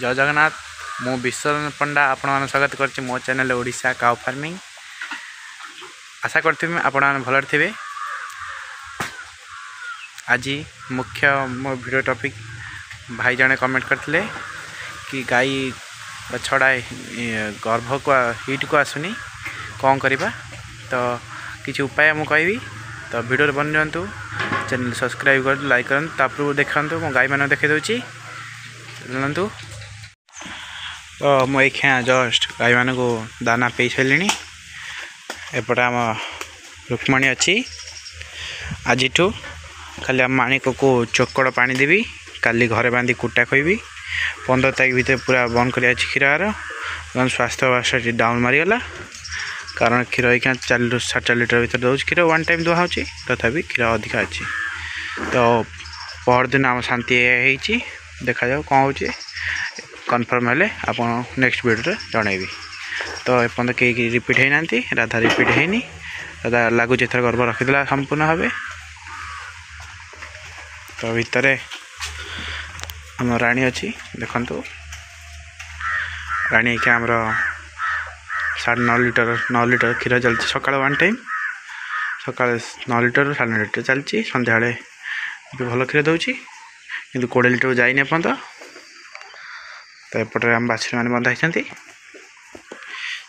जय जगन्नाथ मु विश्वरंजन पंडा आपण मान स्वागत करछि मो चैनल ओडिशा काउ फार्मिंग। आशा करथि आपण भल थे। आज मुख्य मो वीडियो टॉपिक भाई जने कमेंट करथिले कि गाई छड़ा गर्भ को हिट को आसुनी कौन करवा, तो किसी उपाय मु कहबी। तो वीडियो बन जातु, चैनल सब्सक्राइब कर लाइक कर तापर देखा मो गाई मान देखे दूची जानतु। तो मुझे जस्ट गाई मान को दाना पे सारे एपटे आम रुक्मणी अच्छी। आज खाली माणिक को चोकड़ पानी देवी, काली घरे बांधी कुटा खोबी। 15 तारीख भर पूरा बंद कर क्षीर स्वास्थ्य अवस्था डाउन मारिगला, कारण क्षीर 4 लिटर भर दूसरी क्षीर 1 टाइम दुआ हो, तथापि क्षीर अधिका अच्छी। तो पहर दिन आम शांति देखा जाओ कौन हो कन्फर्म हेले आप नेक्स्ट वीडियो जनइबी। तो एपर्त कहीं रिपीट होना, राधा रिपीट होनी, राधा लगुच एथर गर्भ रखीदेला संपूर्ण भाव। तो भितर आम राणी अच्छी देखु, राणी के आमर 9.5 लिटर क्षीर चलती सकाल 1 टाइम, सकाल 9 लिटर 9.5 लिटर चलती, सन्ध्या भल क्षीर दूसरी कि 20 लिटर जाइनि एपर्त। तो एपटे आम बाछुरी मैंने बंधा होती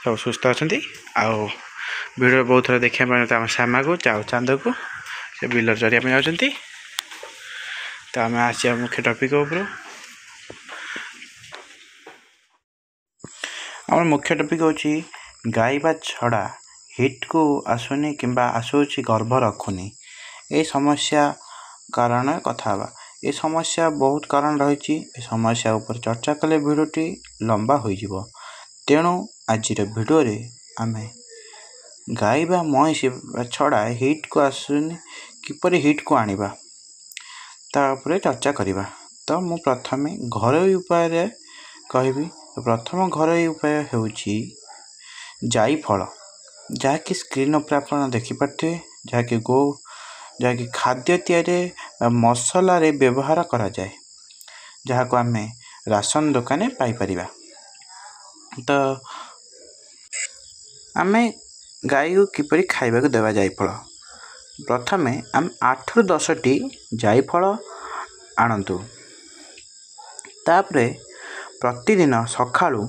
सब सुस्थ अच्छा। आउ वीडियो बहुत थोड़ा देखा आम श्यामा को चाउ चांद को से बिलर चरिया जाती। तो आम आसिया मुख्य टॉपिक उपर। आम मुख्य टॉपिक होची गाई बा छड़ा हिट को आसुनी किंबा आसूची गर्भ रखुनी, ये समस्या कारण कथा बा। ये समस्या बहुत कारण रही। ये समस्या ऊपर चर्चा कले वीडियोटी लंबा हो जिवो। तेणु आज वीडियो रे आमे गाई बा महिषी छड़ा हिट को आसुनी किपर हिट को आनिबा तापर चर्चा करिबा। तो मु प्रथमे घरोई उपाय रे कहबी। प्रथम घरोई उपाय होउची जायफल, जहाँकि स्क्रीन उपर आप देखि पारथे, जहाँकि खाद्य तैयारी मसला रे व्यवहार करा जाए, जहाँ को आमे राशन दुकान पाई परिबा। तो आमे गाई को किपरि खाइबा को देवा जायफल, प्रथमे आम 8 ରୁ 10 टी जायफल आणंतु। तापरे प्रतिदिन सकाळू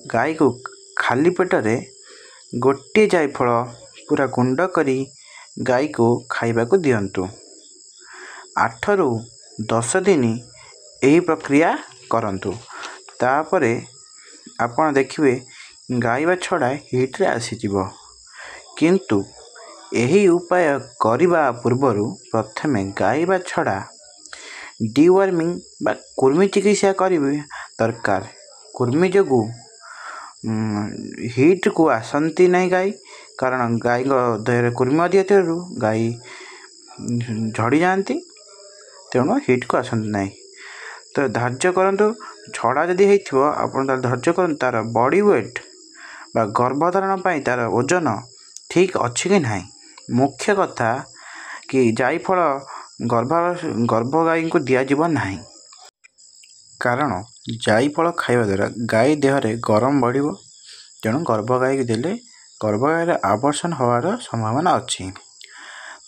गाई को खाली पेटरे गोटे जायफल पूरा गुंड करी गाई को खाइबा को दियंतु। 8 ରୁ 10 दिन यही प्रक्रिया करंतु। तापरे आपण देखिए गाई छड़ा हिट रे आसीजिवो। किंतु यही उपाय करिबा पूर्वरु प्रथमे गाई छड़ा डिवर्मिंग बा कुर्मी चिकित्सा करिवे दरकार। कुर्मी जोगु हिट को आसंती नहीं गाई, कारण गाई देह कुर्मी अधिक गाई झड़ी जाती, तेणु हिट को आसंती नहीं। तो धार्य करंतु छड़ा जदि होइथिबो आपण धार्य करंतु तार बॉडी वेट बा गर्भधारण पाई तार ओजन ठीक अच्छी कि नहीं। मुख्य कथा कि जायफल गर्भ गाई को दियाजिबो नहीं, कारण जायफल खाइबा द्वारा गाई देहरे गरम बढ़िबो। तेणु गर्भ गाई को देले गर्भ गाई आवर्षण होवार संभावना अच्छी।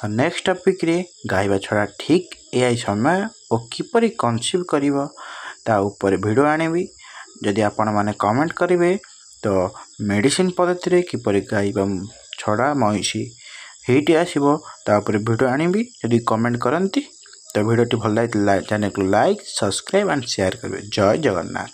तो नेक्स्ट टॉपिक रे गाई छड़ा ठीक यही समय और किपरि कन्सीव करिवो ता ऊपर वीडियो आनिबी। जदि आपण माने कमेंट करिवे तो मेडिसिन पद्धति रे किपरि गाई छड़ा महिषी हिट आसीबो ता ऊपर वीडियो आनिबी। जदि कमेंट करंती तो वीडियो टी भल लागे चैनल को लाइक सब्सक्राइब एंड शेयर करिवे। जय जगन्नाथ।